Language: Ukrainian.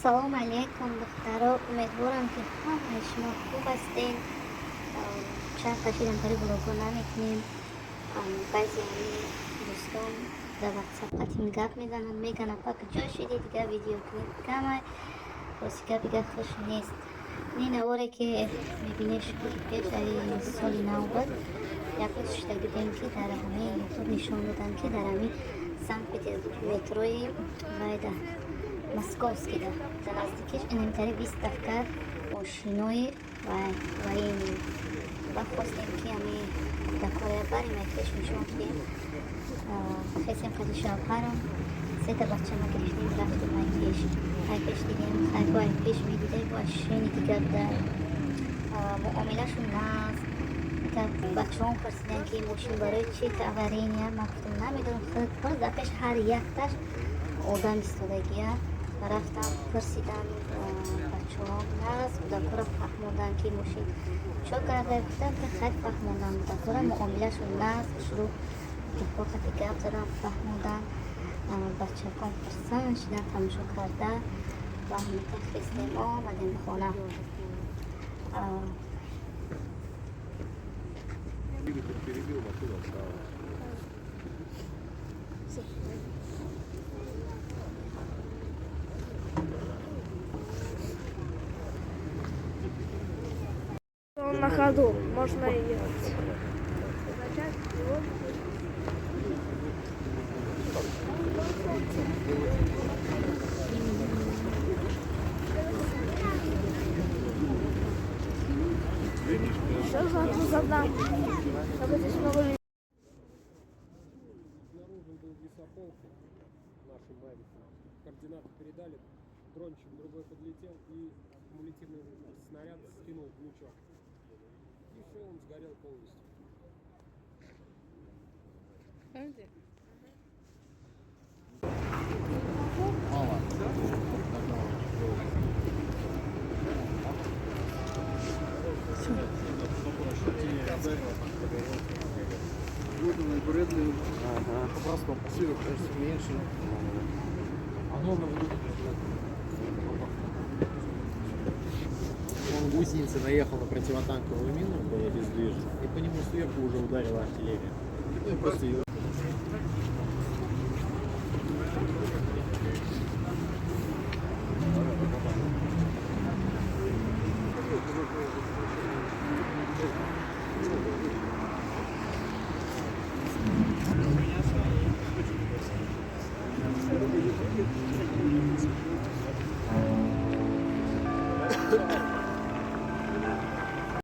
салом алейкум, духтаро. Умедворам ки ҳамаи шумо хуб ҳастед. Чанд кашидам барои блогҳо намекунем. Баъзе дӯстон дар ватсап қатъин гап мезананд, мегӯянд пак ҷо шидӣ дигар видео кунед. Камай роси гапи гап хуш нест. ин аворе ки мебинед шумо пеш аз соли нав буд як рӯз шуда будем ки дар ҳамаи ютуб нишон доданд ки дар ҳамаи санкт петербург метрои вайда московский дар наздикиш инамтари выставка мошинои военӣ ва хостем ки ами дакора бари мекеш нишон дидем. хесем қади шавҳарам сета бачама гирифтем рафтем айпеш дидем хайко айпеш медидем ва шини дигар дар муомилашон наст. бачаҳон парсиданд ки мошин барои чи авария ман гуфтам намедонам худо запеш ҳар якташ одам истодагия. рафтам парсидам бачаҳо наст будакора фаҳмонданд ки мошин чо карда гуфтам ки хайр фаҳмонданд будакора муомилашон наст шуруъ дифоқати гап задан фаҳмонданд. бачакон парсанд шидан тамошо карда ва ҳамита хистем омадем хона. Перебил машину, отстала. Он на ходу, можно ехать. Что задам? Чтобы здесь много людей. Обнаружен был весопол нашим мавиком. Координаты передали, дрончик другой подлетел и кумулятивный снаряд скинул в лучок. И все, он сгорел полностью. Мало. Ага. Просто посылок меньше. А главное, он гусеница наехал на противотанковую мину, была бездвижна, и по нему сверху уже ударила артиллерия. Ну и просто ее... Thank you.